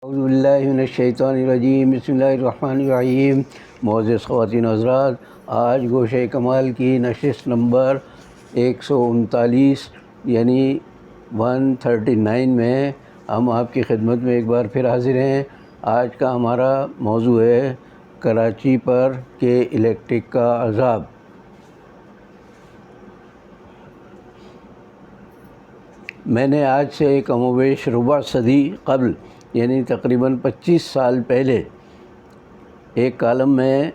اعوذ باللہ من الشیطان الرجیم، بسم اللہ الرحمن الرحیم۔ معزز خواتین و حضرات، آج گوشہ کمال کی نشست نمبر 139 یعنی 139 میں ہم آپ کی خدمت میں ایک بار پھر حاضر ہیں۔ آج کا ہمارا موضوع ہے کراچی پر کے الیکٹرک کا عذاب۔ میں نے آج سے کم و بیش ربع صدی قبل یعنی تقریباً 25 سال پہلے ایک کالم میں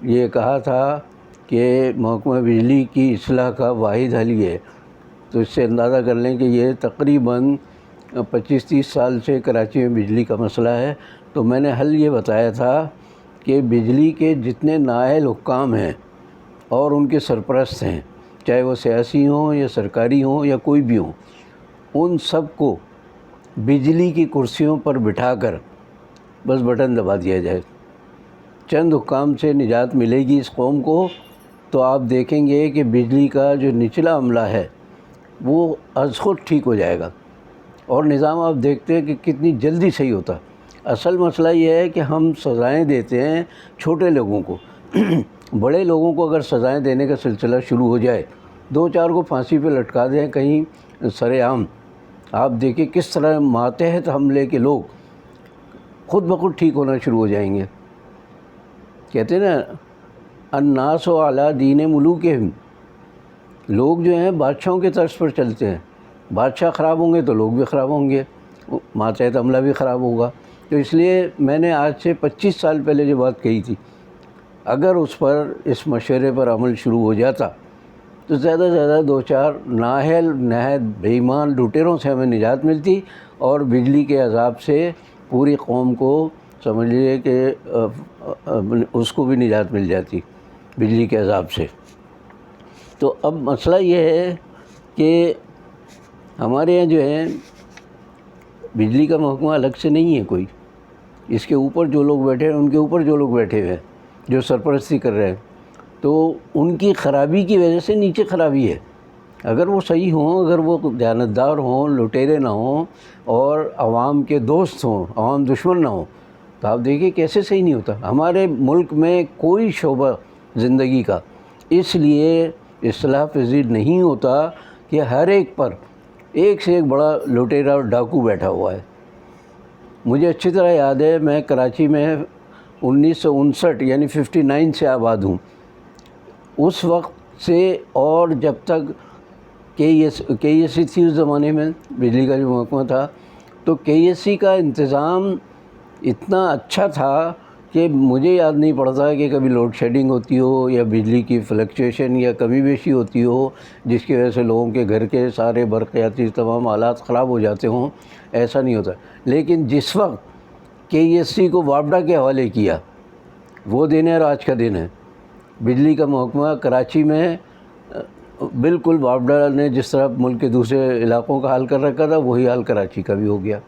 یہ کہا تھا کہ محکمہ بجلی کی اصلاح کا واحد حل یہ ہے۔ تو اس سے اندازہ کر لیں کہ یہ تقریباً 25-30 سال سے کراچی میں بجلی کا مسئلہ ہے۔ تو میں نے حل یہ بتایا تھا کہ بجلی کے جتنے نااہل حکام ہیں اور ان کے سرپرست ہیں، چاہے وہ سیاسی ہوں یا سرکاری ہوں یا کوئی بھی ہوں، ان سب کو بجلی کی کرسیوں پر بٹھا کر بس بٹن دبا دیا جائے۔ چند حکام سے نجات ملے گی اس قوم کو، تو آپ دیکھیں گے کہ بجلی کا جو نچلا عملہ ہے وہ از خود ٹھیک ہو جائے گا، اور نظام آپ دیکھتے ہیں کہ کتنی جلدی صحیح ہوتا۔ اصل مسئلہ یہ ہے کہ ہم سزائیں دیتے ہیں چھوٹے لوگوں کو۔ بڑے لوگوں کو اگر سزائیں دینے کا سلسلہ شروع ہو جائے، 2-4 کو پھانسی پہ لٹکا دیں کہیں سر عام، آپ دیکھیں کس طرح ماتحت حملے کے لوگ خود بخود ٹھیک ہونا شروع ہو جائیں گے۔ کہتے ہیں نا الناس علی دین ملوکہم، لوگ جو ہیں بادشاہوں کے طرز پر چلتے ہیں۔ بادشاہ خراب ہوں گے تو لوگ بھی خراب ہوں گے، ماتحت حملہ بھی خراب ہوگا۔ تو اس لیے میں نے آج سے 25 سال پہلے جو بات کہی تھی، اگر اس پر اس مشورے پر عمل شروع ہو جاتا تو زیادہ سے زیادہ 2-4 نااہل نہایت بے ایمان لٹیروں سے ہمیں نجات ملتی، اور بجلی کے عذاب سے پوری قوم کو سمجھ لیجیے کہ اس کو بھی نجات مل جاتی بجلی کے عذاب سے۔ تو اب مسئلہ یہ ہے کہ ہمارے یہاں جو ہے بجلی کا محکمہ الگ سے نہیں ہے کوئی، اس کے اوپر جو لوگ بیٹھے ہیں، ان کے اوپر جو لوگ بیٹھے ہوئے ہیں جو سرپرستی کر رہے ہیں، تو ان کی خرابی کی وجہ سے نیچے خرابی ہے۔ اگر وہ صحیح ہوں، اگر وہ دیانتدار ہوں، لٹیرے نہ ہوں، اور عوام کے دوست ہوں، عوام دشمن نہ ہوں، تو آپ دیکھیے کیسے صحیح نہیں ہوتا۔ ہمارے ملک میں کوئی شعبہ زندگی کا اس لیے اصلاح پذیر نہیں ہوتا کہ ہر ایک پر ایک سے ایک بڑا لٹیرا اور ڈاکو بیٹھا ہوا ہے۔ مجھے اچھی طرح یاد ہے، میں کراچی میں 1959 یعنی 59 سے آباد ہوں۔ اس وقت سے اور جب تک کے ایس سی تھی، اس زمانے میں بجلی کا جو محکمہ تھا، تو کے ایس سی کا انتظام اتنا اچھا تھا کہ مجھے یاد نہیں پڑتا کہ کبھی لوڈ شیڈنگ ہوتی ہو یا بجلی کی فلکچویشن یا کمی بیشی ہوتی ہو جس کی وجہ سے لوگوں کے گھر کے سارے برقیاتی تمام آلات خراب ہو جاتے ہوں، ایسا نہیں ہوتا۔ لیکن جس وقت کے ایس سی کو وابڈا کے حوالے کیا، وہ دن ہے اور آج کا دن ہے۔ بجلی کا محکمہ کراچی میں بالکل وابڈا نے جس طرح ملک کے دوسرے علاقوں کا حال کر رکھا تھا، وہی حال کراچی کا بھی ہو گیا۔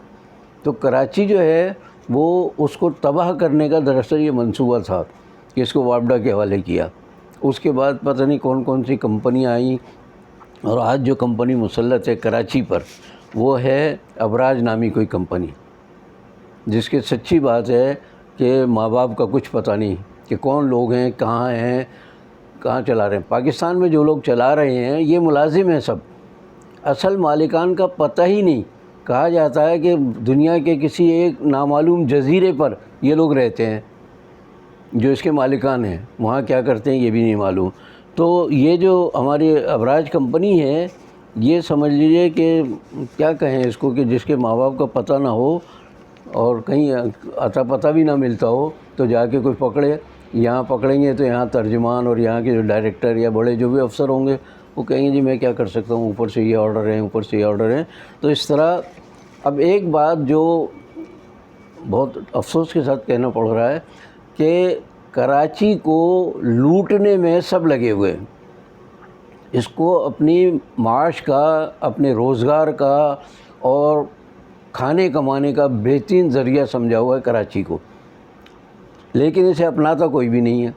تو کراچی جو ہے وہ اس کو تباہ کرنے کا دراصل یہ منصوبہ تھا کہ اس کو وابڈا کے حوالے کیا۔ اس کے بعد پتہ نہیں کون کون سی کمپنیاں آئیں، اور آج جو کمپنی مسلط ہے کراچی پر وہ ہے ابراج نامی کوئی کمپنی، جس کی سچی بات ہے کہ ماں باپ کا کچھ پتہ نہیں کہ کون لوگ ہیں، کہاں چلا رہے ہیں۔ پاکستان میں جو لوگ چلا رہے ہیں یہ ملازم ہیں، سب اصل مالکان کا پتہ ہی نہیں۔ کہا جاتا ہے کہ دنیا کے کسی ایک نامعلوم جزیرے پر یہ لوگ رہتے ہیں جو اس کے مالکان ہیں، وہاں کیا کرتے ہیں یہ بھی نہیں معلوم۔ تو یہ جو ہماری ابراج کمپنی ہے، یہ سمجھ لیجئے کہ کیا کہیں اس کو، کہ جس کے ماں باپ کا پتہ نہ ہو اور کہیں اتا پتہ بھی نہ ملتا ہو، تو جا کے کوئی پکڑے، یہاں پکڑیں گے تو یہاں ترجمان اور یہاں کے جو ڈائریکٹر یا بڑے جو بھی افسر ہوں گے وہ کہیں گے جی میں کیا کر سکتا ہوں، اوپر سے یہ آرڈر ہیں، اوپر سے یہ آرڈر ہیں۔ تو اس طرح اب ایک بات جو بہت افسوس کے ساتھ کہنا پڑ رہا ہے کہ کراچی کو لوٹنے میں سب لگے ہوئے ہیں۔ اس کو اپنی معاش کا، اپنے روزگار کا اور کھانے کمانے کا بہترین ذریعہ سمجھا ہوا ہے کراچی کو، لیکن اسے اپناتا کوئی بھی نہیں ہے۔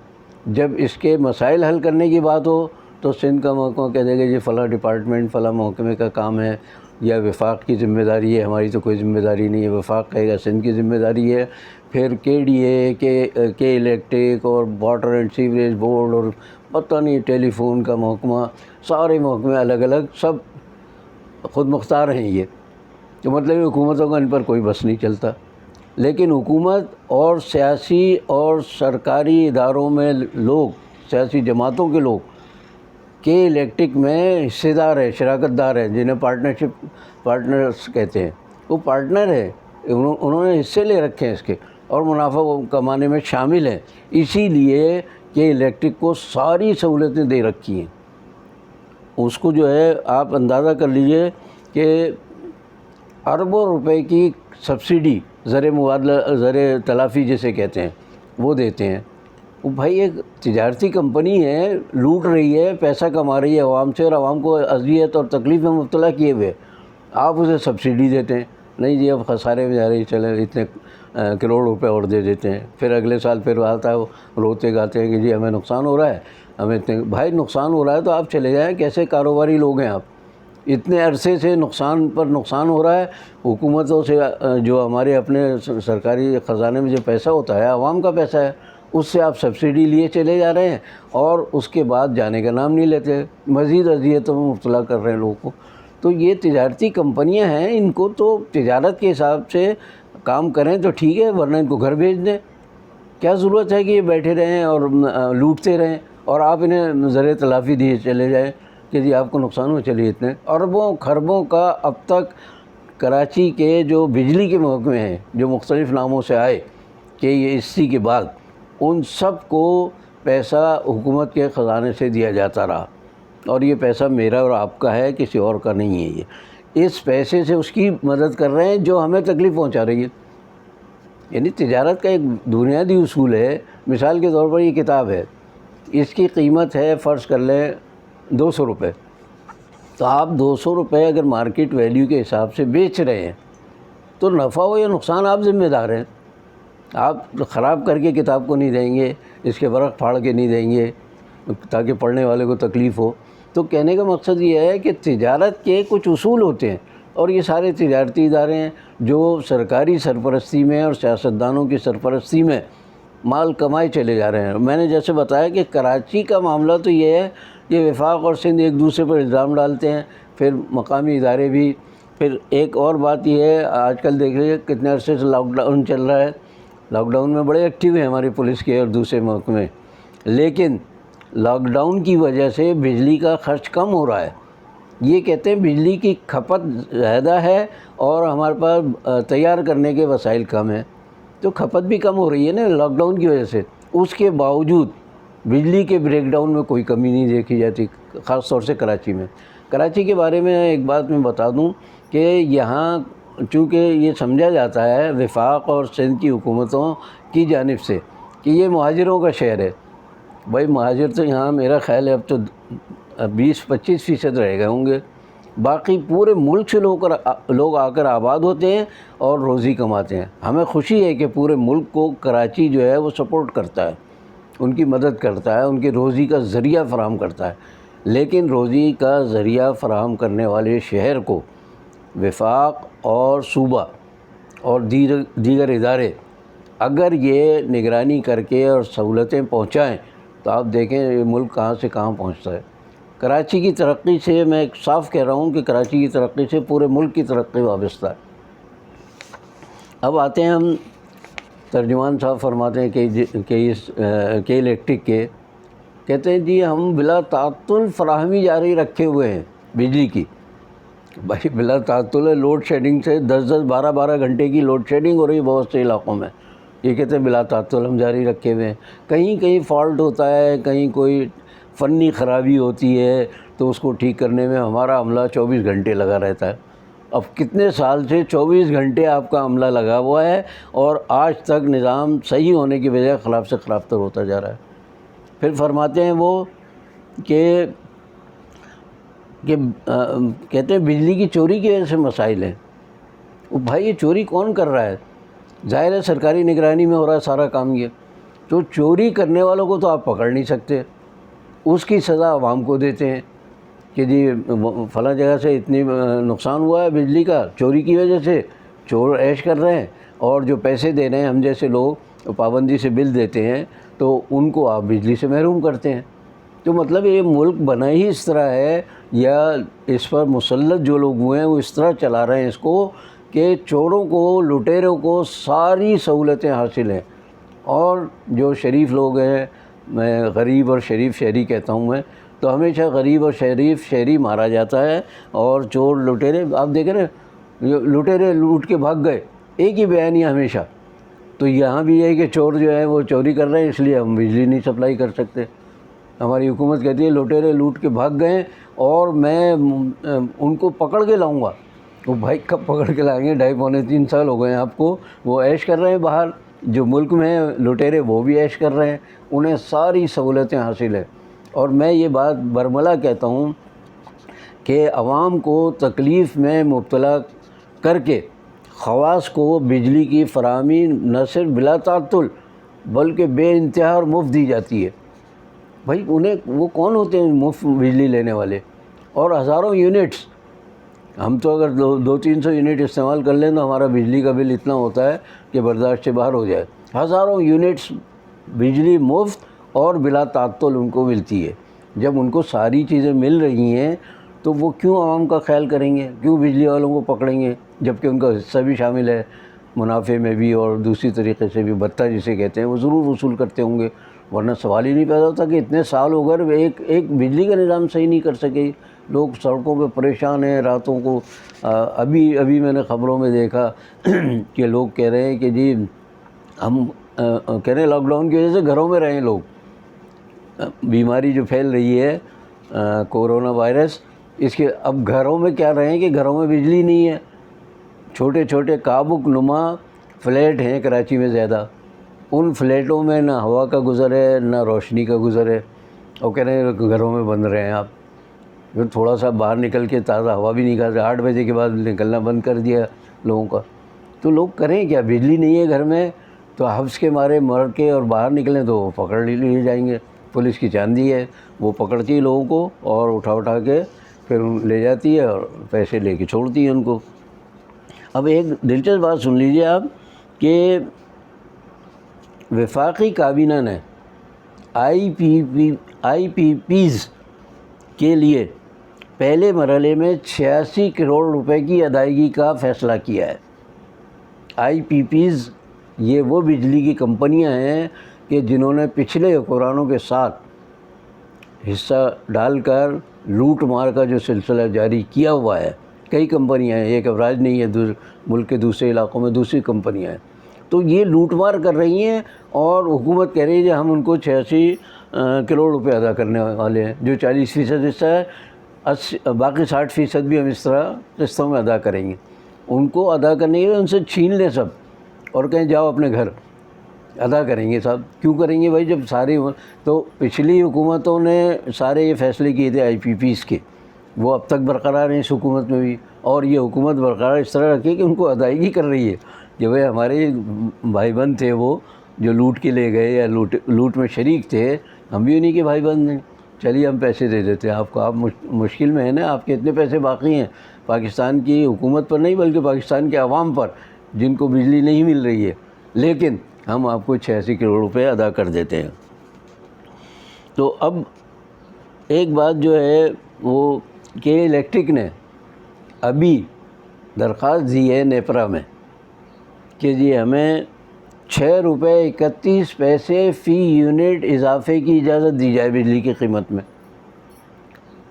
جب اس کے مسائل حل کرنے کی بات ہو تو سندھ کا محکمہ کہہ دے گا جی فلاں ڈپارٹمنٹ فلاں محکمے کا کام ہے، یا وفاق کی ذمہ داری ہے، ہماری تو کوئی ذمہ داری نہیں ہے، وفاق کہے گا سندھ کی ذمہ داری ہے، پھر کے ڈی اے کے الیکٹرک اور واٹر اینڈ سیوریج بورڈ اور پتہ نہیں ٹیلی فون کا محکمہ، سارے محکمے الگ الگ، سب خود مختار ہیں یہ، تو مطلب حکومتوں کا ان پر کوئی بس نہیں چلتا۔ لیکن حکومت اور سیاسی اور سرکاری اداروں میں لوگ، سیاسی جماعتوں کے لوگ کے الیکٹرک میں حصے دار ہے، شراکت دار ہے، جنہیں پارٹنرز کہتے ہیں، وہ پارٹنر ہے، انہوں نے حصے لے رکھے ہیں اس کے اور منافع کمانے میں شامل ہیں، اسی لیے کہ الیکٹرک کو ساری سہولتیں دے رکھی ہیں۔ اس کو جو ہے آپ اندازہ کر لیجئے کہ اربوں روپے کی سبسڈی زر مبادلہ، زر تلافی جسے کہتے ہیں، وہ دیتے ہیں۔ وہ بھائی ایک تجارتی کمپنی ہے، لوٹ رہی ہے، پیسہ کما رہی ہے عوام سے، اور عوام کو اذیت اور تکلیف میں مبتلا کیے ہوئے، آپ اسے سبسڈی دیتے ہیں، نہیں جی اب خسارے میں جا رہی، چلیں اتنے کروڑ روپے اور دے دیتے ہیں، پھر اگلے سال پھر آتا ہے وہ روتے گاتے ہیں کہ جی ہمیں نقصان ہو رہا ہے، ہمیں اتنے، بھائی نقصان ہو رہا ہے تو آپ چلے جائیں، کیسے کاروباری لوگ ہیں آپ، اتنے عرصے سے نقصان پر نقصان ہو رہا ہے، حکومتوں سے جو ہمارے اپنے سرکاری خزانے میں جو پیسہ ہوتا ہے عوام کا پیسہ ہے، اس سے آپ سبسڈی لیے چلے جا رہے ہیں اور اس کے بعد جانے کا نام نہیں لیتے، مزید اذیتوں میں مبتلا کر رہے ہیں لوگوں کو۔ تو یہ تجارتی کمپنیاں ہیں، ان کو تو تجارت کے حساب سے کام کریں تو ٹھیک ہے، ورنہ ان کو گھر بھیج دیں۔ کیا ضرورت ہے کہ یہ بیٹھے رہیں اور لوٹتے رہیں اور آپ انہیں زر تلافی دیے چلے جائیں کہ جی آپ کو نقصان ہو، چلیے اتنے اربوں خربوں کا اب تک کراچی کے جو بجلی کے محکمے ہیں جو مختلف ناموں سے آئے کہ یہ اسی کے بعد ان سب کو پیسہ حکومت کے خزانے سے دیا جاتا رہا، اور یہ پیسہ میرا اور آپ کا ہے، کسی اور کا نہیں ہے، یہ اس پیسے سے اس کی مدد کر رہے ہیں جو ہمیں تکلیف پہنچا رہی ہے۔ یعنی تجارت کا ایک بنیادی اصول ہے، مثال کے طور پر یہ کتاب ہے، اس کی قیمت ہے فرض کر لیں 200 روپے، تو آپ 200 روپے اگر مارکیٹ ویلیو کے حساب سے بیچ رہے ہیں تو نفع ہو یا نقصان آپ ذمہ دار ہیں۔ آپ خراب کر کے کتاب کو نہیں دیں گے، اس کے ورق پھاڑ کے نہیں دیں گے تاکہ پڑھنے والے کو تکلیف ہو۔ تو کہنے کا مقصد یہ ہے کہ تجارت کے کچھ اصول ہوتے ہیں، اور یہ سارے تجارتی ادارے ہیں جو سرکاری سرپرستی میں اور سیاستدانوں کی سرپرستی میں مال کمائے چلے جا رہے ہیں۔ میں نے جیسے بتایا کہ کراچی کا معاملہ تو یہ ہے کہ وفاق اور سندھ ایک دوسرے پر الزام ڈالتے ہیں، پھر مقامی ادارے بھی۔ پھر ایک اور بات یہ ہے، آج کل دیکھ لیجیے کتنے عرصے سے لاک ڈاؤن چل رہا ہے، لاک ڈاؤن میں بڑے ایکٹیو ہیں ہماری پولیس کے اور دوسرے محکمے، لیکن لاک ڈاؤن کی وجہ سے بجلی کا خرچ کم ہو رہا ہے۔ یہ کہتے ہیں بجلی کی کھپت زیادہ ہے اور ہمارے پاس تیار کرنے کے وسائل کم ہیں، تو کھپت بھی کم ہو رہی ہے نا لاک ڈاؤن کی وجہ سے، اس کے باوجود بجلی کے بریک ڈاؤن میں کوئی کمی نہیں دیکھی جاتی، خاص طور سے کراچی میں۔ کراچی کے بارے میں ایک بات میں بتا دوں کہ یہاں چونکہ یہ سمجھا جاتا ہے وفاق اور سندھ کی حکومتوں کی جانب سے کہ یہ مہاجروں کا شہر ہے۔ بھائی مہاجر تو یہاں میرا خیال ہے اب تو 20-25% رہ گئے ہوں گے، باقی پورے ملک سے لوگ آ کر آباد ہوتے ہیں اور روزی کماتے ہیں۔ ہمیں خوشی ہے کہ پورے ملک کو کراچی جو ہے وہ سپورٹ کرتا ہے، ان کی مدد کرتا ہے، ان کی روزی کا ذریعہ فراہم کرتا ہے، لیکن روزی کا ذریعہ فراہم کرنے والے شہر کو وفاق اور صوبہ اور دیگر ادارے اگر یہ نگرانی کر کے اور سہولتیں پہنچائیں تو آپ دیکھیں یہ ملک کہاں سے کہاں پہنچتا ہے۔ کراچی کی ترقی سے میں صاف کہہ رہا ہوں کہ کراچی کی ترقی سے پورے ملک کی ترقی وابستہ ہے۔ اب آتے ہیں ہم، ترجمان صاحب فرماتے ہیں کہ الیکٹرک کے کہتے ہیں جی ہم بلا تعطل فراہمی جاری رکھے ہوئے ہیں بجلی کی۔ بھائی بلا تعطل ہے، لوڈ شیڈنگ سے 10-10 12-12 گھنٹے کی لوڈ شیڈنگ ہو رہی ہے بہت سے علاقوں میں، یہ کہتے ہیں بلا تعطل ہم جاری رکھے ہوئے ہیں۔ کہیں کہیں فالٹ ہوتا ہے، کہیں کوئی فنی خرابی ہوتی ہے تو اس کو ٹھیک کرنے میں ہمارا عملہ 24 گھنٹے لگا رہتا ہے۔ اب کتنے سال سے 24 گھنٹے آپ کا عملہ لگا ہوا ہے اور آج تک نظام صحیح ہونے کی بجائے خراب سے خراب تر ہوتا جا رہا ہے۔ پھر فرماتے ہیں وہ کہ کہتے ہیں بجلی کی چوری کی وجہ سے مسائل ہیں۔ بھائی یہ چوری کون کر رہا ہے؟ ظاہر ہے سرکاری نگرانی میں ہو رہا ہے سارا کام یہ، تو چوری کرنے والوں کو تو آپ پکڑ نہیں سکتے، اس کی سزا عوام کو دیتے ہیں۔ کہ جی فلاں جگہ سے اتنی نقصان ہوا ہے بجلی کا چوری کی وجہ سے، چور عیش کر رہے ہیں، اور جو پیسے دے رہے ہیں ہم جیسے لوگ پابندی سے بل دیتے ہیں تو ان کو آپ بجلی سے محروم کرتے ہیں۔ تو مطلب یہ ملک بنا ہی اس طرح ہے، یا اس پر مسلط جو لوگ ہوئے ہیں وہ اس طرح چلا رہے ہیں اس کو کہ چوروں کو، لٹیروں کو ساری سہولتیں حاصل ہیں، اور جو شریف لوگ ہیں، میں غریب اور شریف شہری کہتا ہوں میں، تو ہمیشہ غریب اور شریف شہری مارا جاتا ہے، اور چور لٹیرے آپ دیکھیں نا، لٹیرے لوٹ کے بھاگ گئے، ایک ہی بیان ہے ہمیشہ۔ تو یہاں بھی یہ ہے کہ چور جو ہے وہ چوری کر رہے ہیں، اس لیے ہم بجلی نہیں سپلائی کر سکتے۔ ہماری حکومت کہتی ہے لٹیرے لوٹ کے بھاگ گئے اور میں ان کو پکڑ کے لاؤں گا۔ وہ بھائی کب پکڑ کے لائیں گے؟ 2.5 پونے 3 سال ہو گئے ہیں آپ کو، وہ عیش کر رہے ہیں باہر، جو ملک میں ہیں لٹیرے وہ بھی عیش کر رہے ہیں، انہیں ساری سہولتیں حاصل ہیں۔ اور میں یہ بات برملا کہتا ہوں کہ عوام کو تکلیف میں مبتلا کر کے خواص کو بجلی کی فراہمی نہ صرف بلا تعطل بلکہ بے انتہا اور مفت دی جاتی ہے۔ بھائی انہیں وہ کون ہوتے ہیں مفت بجلی لینے والے؟ اور ہزاروں یونٹس، ہم تو اگر 200-300 یونٹ استعمال کر لیں تو ہمارا بجلی کا بل اتنا ہوتا ہے کہ برداشت سے باہر ہو جائے۔ ہزاروں یونٹس بجلی مفت اور بلا تعطل ان کو ملتی ہے۔ جب ان کو ساری چیزیں مل رہی ہیں تو وہ کیوں عوام کا خیال کریں گے؟ کیوں بجلی والوں کو پکڑیں گے؟ جبکہ ان کا حصہ بھی شامل ہے منافع میں بھی، اور دوسری طریقے سے بھی بھتہ جسے کہتے ہیں وہ ضرور وصول کرتے ہوں گے، ورنہ سوال ہی نہیں پیدا ہوتا کہ اتنے سال ہو گئے ایک بجلی کا نظام صحیح نہیں کر سکے، لوگ سڑکوں پہ پریشان ہیں راتوں کو۔ ابھی میں نے خبروں میں دیکھا کہ لوگ کہہ رہے ہیں کہ جی ہم کہہ رہے ہیں لاک ڈاؤن کی وجہ سے گھروں میں رہیں لوگ، بیماری جو پھیل رہی ہے کورونا وائرس، اس کے اب گھروں میں کیا رہیں کہ گھروں میں بجلی نہیں ہے۔ چھوٹے چھوٹے کابک نما فلیٹ ہیں کراچی میں زیادہ، ان فلیٹوں میں نہ ہوا کا گزر ہے نہ روشنی کا گزر ہے، اور کہہ رہے ہیں گھروں میں بند رہے ہیں آپ۔ پھر تھوڑا سا باہر نکل کے تازہ ہوا بھی نہیں کھاتے، 8 بجے کے بعد نکلنا بند کر دیا لوگوں کا۔ تو لوگ کریں کیا؟ بجلی نہیں ہے گھر میں تو حبس کے مارے مر کے اور باہر نکلیں تو پکڑ لیے جائیں گے۔ پولیس کی چاندی ہے، وہ پکڑتی ہے لوگوں کو اور اٹھا کے پھر لے جاتی ہے اور پیسے لے کے چھوڑتی ہے ان کو۔ اب ایک دلچسپ بات سن لیجیے آپ کہ وفاقی کابینہ نے آئی پی پیز کے لیے پہلے مرحلے میں 86 کروڑ روپے کی ادائیگی کا فیصلہ کیا ہے۔ آئی پی پیز یہ وہ بجلی کی کمپنیاں ہیں کہ جنہوں نے پچھلے حکمرانوں کے ساتھ حصہ ڈال کر لوٹ مار کا جو سلسلہ جاری کیا ہوا ہے۔ کئی کمپنیاں ہیں، ایک ابراج نہیں ہے، ملک کے دوسرے علاقوں میں دوسری کمپنیاں ہیں، تو یہ لوٹ مار کر رہی ہیں، اور حکومت کہہ رہی ہے کہ ہم ان کو 86 کروڑ روپے ادا کرنے والے ہیں، جو 40% حصہ ہے، باقی 60% بھی ہم اس طرح قسطوں میں ادا کریں گے۔ ان کو ادا کرنے کے لیے ان سے چھین لیں سب اور کہیں جاؤ اپنے گھر ادا کریں گے صاحب۔ کیوں کریں گے بھائی؟ جب ساری تو پچھلی حکومتوں نے سارے یہ فیصلے کیے تھے آئی پی پیز کے، وہ اب تک برقرار ہیں اس حکومت میں بھی، اور یہ حکومت برقرار اس طرح رکھی کہ ان کو ادائیگی کر رہی ہے کہ بھائی ہمارے بھائی بند تھے وہ جو لوٹ کے لے گئے یا لوٹ میں شریک تھے، ہم بھی انہی کے بھائی بند ہیں، چلیے ہم پیسے دے دیتے ہیں آپ کو، آپ مشکل میں ہیں نا، آپ کے اتنے پیسے باقی ہیں پاکستان کی حکومت پر نہیں بلکہ پاکستان کے عوام پر جن کو بجلی نہیں مل رہی ہے، لیکن ہم آپ کو 86 کروڑ روپے ادا کر دیتے ہیں۔ تو اب ایک بات جو ہے وہ کہ الیکٹرک نے ابھی درخواست دی ہے نیپرا میں کہ جی ہمیں 6.31 روپے فی یونٹ اضافے کی اجازت دی جائے بجلی کی قیمت میں۔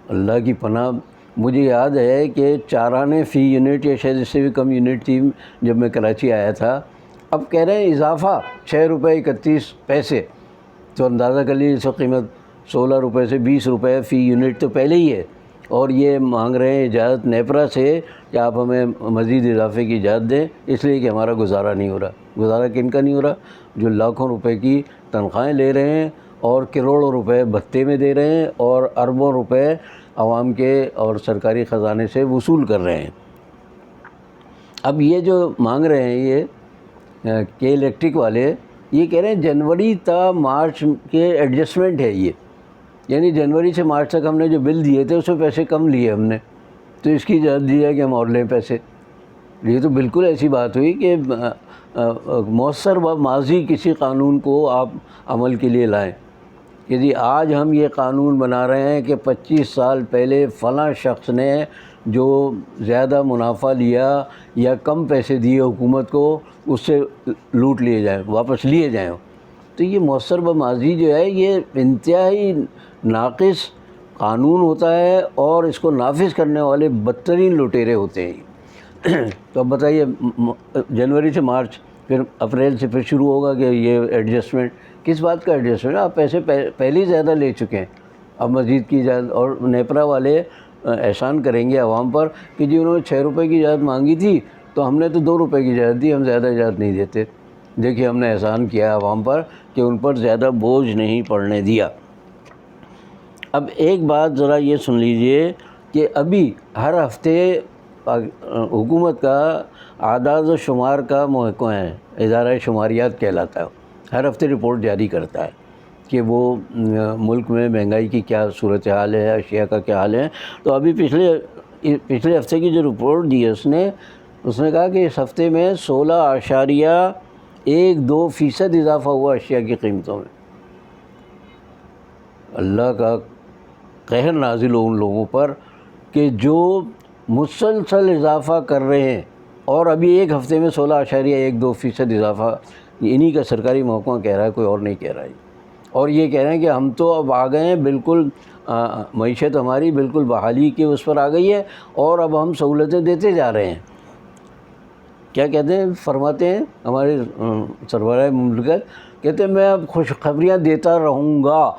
اللہ کی پناہ، مجھے یاد ہے کہ 4 آنے فی یونٹ یا شاید اس سے بھی کم یونٹ تھی جب میں کراچی آیا تھا، اب کہہ رہے ہیں اضافہ 6.31 روپے، تو اندازہ کر لیجیے اس وقت قیمت 16 روپے سے 20 روپے فی یونٹ تو پہلے ہی ہے، اور یہ مانگ رہے ہیں اجازت نیپرا سے کہ آپ ہمیں مزید اضافے کی اجازت دیں، اس لیے کہ ہمارا گزارا نہیں ہو رہا۔ گزارا کن کا نہیں ہو رہا؟ جو لاکھوں روپے کی تنخواہیں لے رہے ہیں اور کروڑوں روپے بھتے میں دے رہے ہیں اور اربوں روپے عوام کے اور سرکاری خزانے سے وصول کر رہے ہیں۔ اب یہ جو مانگ رہے ہیں یہ کہ الیکٹرک والے، یہ کہہ رہے ہیں جنوری تا مارچ کے ایڈجسٹمنٹ ہے یہ، یعنی جنوری سے مارچ تک ہم نے جو بل دیے تھے اس میں پیسے کم لیے ہم نے، تو اس کی اجازت دی جائے کہ ہم اور لیں پیسے۔ یہ تو بالکل ایسی بات ہوئی کہ مؤثر و ماضی کسی قانون کو آپ عمل کے لیے لائیں کہ جی آج ہم یہ قانون بنا رہے ہیں کہ 25 سال پہلے فلاں شخص نے جو زیادہ منافع لیا یا کم پیسے دیے حکومت کو، اس سے لوٹ لیے جائیں، واپس لیے جائیں۔ تو یہ مؤثر و ماضی جو ہے یہ انتہائی ناقص قانون ہوتا ہے، اور اس کو نافذ کرنے والے بدترین لٹیرے ہوتے ہیں۔ تو اب بتائیے، جنوری سے مارچ، پھر اپریل سے پھر شروع ہوگا کہ یہ ایڈجسٹمنٹ، کس بات کا ایڈجسٹمنٹ؟ آپ پیسے پہلے ہی زیادہ لے چکے ہیں، اب مزید کی اجازت۔ اور نیپرا والے احسان کریں گے عوام پر کہ جی انہوں نے 6 روپے کی اجازت مانگی تھی تو ہم نے تو 2 روپے کی اجازت دی، ہم زیادہ اجازت نہیں دیتے۔ دیکھیے ہم نے احسان کیا عوام پر کہ ان پر زیادہ بوجھ نہیں پڑنے دیا۔ اب ایک بات ذرا یہ سن لیجئے کہ ابھی ہر ہفتے حکومت کا اعداد و شمار کا محکمہ ہے، ادارہ شماریات کہلاتا ہے، ہر ہفتے رپورٹ جاری کرتا ہے کہ وہ ملک میں مہنگائی کی کیا صورتحال ہے، اشیاء کا کیا حال ہے۔ تو ابھی پچھلے ہفتے کی جو رپورٹ دی ہے اس نے کہا کہ اس ہفتے میں 16.12% اضافہ ہوا اشیاء کی قیمتوں میں۔ اللہ کا قہر نازل ہو ان لوگوں پر کہ جو مسلسل اضافہ کر رہے ہیں، اور ابھی ایک ہفتے میں 16.12% اضافہ انہی کا سرکاری محکمہ کہہ رہا ہے، کوئی اور نہیں کہہ رہا ہے۔ اور یہ کہہ رہے ہیں کہ ہم تو اب آ گئے ہیں، بالکل معیشت ہماری بالکل بحالی کے اس پر آ گئی ہے، اور اب ہم سہولتیں دیتے جا رہے ہیں۔ کیا کہتے ہیں، فرماتے ہیں ہمارے سربراہ مملکت، کہتے ہیں میں اب خوشخبریاں دیتا رہوں گا۔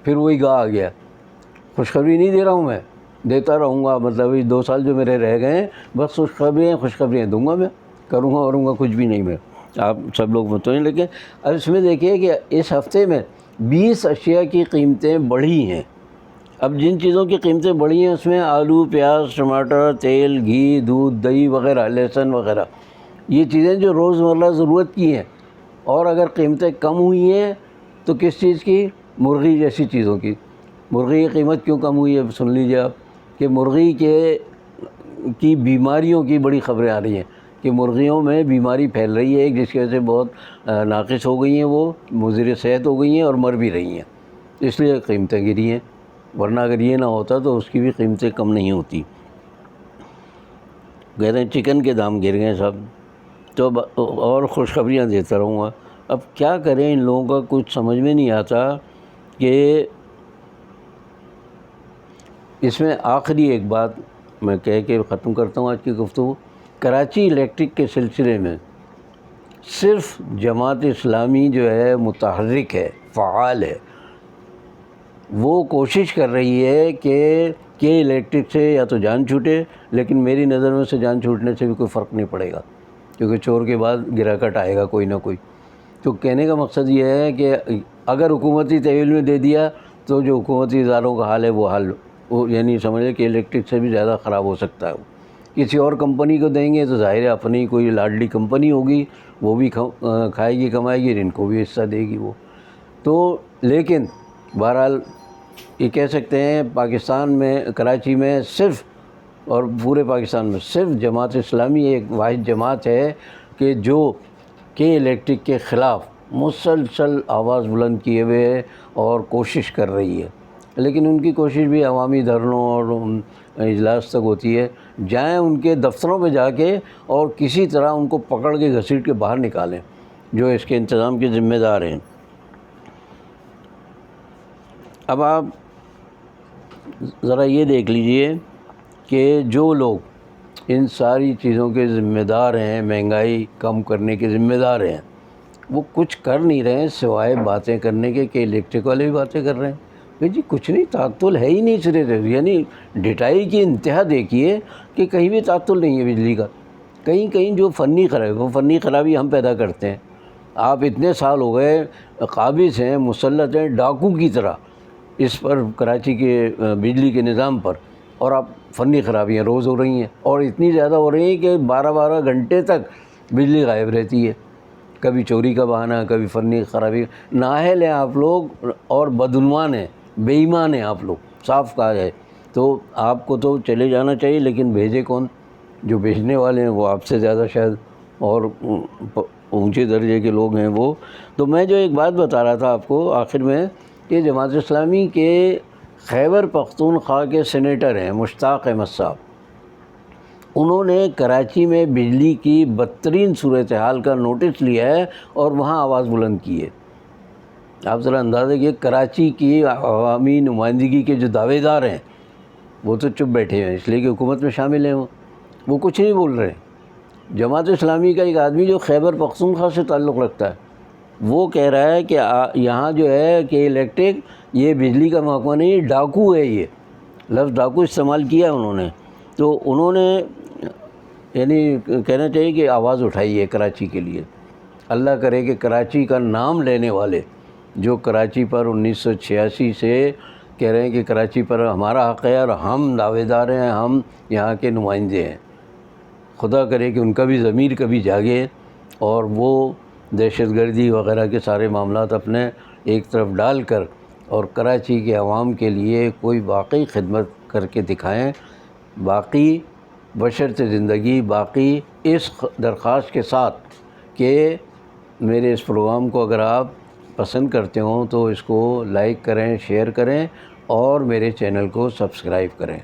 پھر وہی گا آ گیا، خوشخبری نہیں دے رہا ہوں، میں دیتا رہوں گا، مطلب 2 سال جو میرے رہ گئے ہیں بس خوشخبریاں دوں گا، میں کروں گا کچھ بھی نہیں میں، آپ سب لوگ مطمئن۔ لیکن اب اس میں دیکھیے کہ اس ہفتے میں 20 اشیاء کی قیمتیں بڑھی ہیں۔ اب جن چیزوں کی قیمتیں بڑھی ہیں اس میں آلو، پیاز، ٹماٹر، تیل، گھی، دودھ، دہی وغیرہ، لہسن وغیرہ، یہ چیزیں جو روزمرہ ضرورت کی ہیں۔ اور اگر قیمتیں کم ہوئی ہیں تو کس چیز کی؟ مرغی جیسی چیزوں کی۔ مرغی کی قیمت کیوں کم ہوئی ہے سن لیجیے آپ، کہ مرغی کی بیماریوں کی بڑی خبریں آ رہی ہیں کہ مرغیوں میں بیماری پھیل رہی ہے ایک، جس کی وجہ سے بہت ناقص ہو گئی ہیں، وہ مضر صحت ہو گئی ہیں اور مر بھی رہی ہیں، اس لیے قیمتیں گری ہیں، ورنہ اگر یہ نہ ہوتا تو اس کی بھی قیمتیں کم نہیں ہوتی۔ کہتے ہیں چکن کے دام گر گئے صاحب، تو اور خوشخبریاں دیتا رہوں گا۔ اب کیا کریں، ان لوگوں کا کچھ سمجھ میں نہیں آتا کہ اس میں آخری ایک بات میں کہہ کے ختم کرتا ہوں آج کی گفتگو۔ کراچی الیکٹرک کے سلسلے میں صرف جماعت اسلامی جو ہے متحرک ہے، فعال ہے، وہ کوشش کر رہی ہے کہ الیکٹرک سے یا تو جان چھوٹے، لیکن میری نظر میں اسے جان چھوٹنے سے بھی کوئی فرق نہیں پڑے گا، کیونکہ چور کے بعد گراکٹ آئے گا کوئی نہ کوئی۔ تو کہنے کا مقصد یہ ہے کہ اگر حکومتی تحویل میں دے دیا تو جو حکومتی اداروں کا حال ہے وہ حال، یعنی سمجھے کہ الیکٹرک سے بھی زیادہ خراب ہو سکتا ہے۔ وہ کسی اور کمپنی کو دیں گے تو ظاہر ہے اپنی کوئی لاڈلی کمپنی ہوگی، وہ بھی کھائے گی کمائے گی، ان کو بھی حصہ دے گی وہ تو۔ لیکن بہرحال یہ کہہ سکتے ہیں پاکستان میں، کراچی میں صرف، اور پورے پاکستان میں صرف جماعت اسلامی ایک واحد جماعت ہے کہ جو کہ الیکٹرک کے خلاف مسلسل آواز بلند کیے ہوئے ہے اور کوشش کر رہی ہے۔ لیکن ان کی کوشش بھی عوامی دھرنوں اور اجلاس تک ہوتی ہے۔ جائیں ان کے دفتروں پہ جا کے اور کسی طرح ان کو پکڑ کے گھسیٹ کے باہر نکالیں جو اس کے انتظام کے ذمہ دار ہیں۔ اب آپ ذرا یہ دیکھ لیجئے کہ جو لوگ ان ساری چیزوں کے ذمہ دار ہیں، مہنگائی کم کرنے کے ذمہ دار ہیں، وہ کچھ کر نہیں رہے ہیں سوائے باتیں کرنے کے، کہ الیکٹرک والے بھی باتیں کر رہے ہیں۔ جی کچھ نہیں، تعطل ہے ہی نہیں سرے سے، یعنی ڈٹائی کی انتہا دیکھیے کہ کہیں بھی تعطل نہیں ہے بجلی کا۔ کہیں جو فنی خرابی، وہ فنی خرابی ہم پیدا کرتے ہیں۔ آپ اتنے سال ہو گئے قابض ہیں، مسلط ہیں ڈاکو کی طرح اس پر، کراچی کے بجلی کے نظام پر، اور آپ فنی خرابیاں روز ہو رہی ہیں، اور اتنی زیادہ ہو رہی ہیں کہ 12 گھنٹے تک بجلی غائب رہتی ہے۔ کبھی چوری کا بہانہ، کبھی فنی خرابی، نااہل ہیں آپ لوگ اور بدعنوان ہیں بے ایمان ہیں آپ لوگ، صاف کہا جائے تو آپ کو تو چلے جانا چاہیے، لیکن بھیجے کون؟ جو بھیجنے والے ہیں وہ آپ سے زیادہ شاید اور اونچے درجے کے لوگ ہیں وہ۔ تو میں جو ایک بات بتا رہا تھا آپ کو آخر میں، کہ جماعت اسلامی کے خیبر پختونخوا کے سینیٹر ہیں مشتاق احمد صاحب، انہوں نے کراچی میں بجلی کی بدترین صورتحال کا نوٹس لیا ہے اور وہاں آواز بلند کی ہے۔ آپ ذرا اندازہ کیے، کراچی کی عوامی نمائندگی کے جو دعوے دار ہیں وہ تو چپ بیٹھے ہیں، اس لیے کہ حکومت میں شامل ہیں، وہ کچھ نہیں بول رہے۔ جماعت اسلامی کا ایک آدمی جو خیبر پختونخوا سے تعلق رکھتا ہے وہ کہہ رہا ہے کہ یہاں جو ہے کہ الیکٹرک یہ بجلی کا محکمہ نہیں، ڈاکو ہے، یہ لفظ ڈاکو استعمال کیا ہے انہوں نے۔ تو انہوں نے یعنی کہنا چاہیے کہ آواز اٹھائی ہے کراچی کے لیے۔ اللہ کرے کہ کراچی کا نام لینے والے جو کراچی پر 1986 سے کہہ رہے ہیں کہ کراچی پر ہمارا حق ہے اور ہم دعوے دار ہیں، ہم یہاں کے نمائندے ہیں، خدا کرے کہ ان کا بھی ضمیر کبھی جاگے اور وہ دہشت گردی وغیرہ کے سارے معاملات اپنے ایک طرف ڈال کر اور کراچی کے عوام کے لیے کوئی واقعی خدمت کر کے دکھائیں۔ باقی بشرط زندگی باقی اس درخواست کے ساتھ کہ میرے اس پروگرام کو اگر آپ پسند کرتے ہوں تو اس کو لائک کریں، شیئر کریں اور میرے چینل کو سبسکرائب کریں۔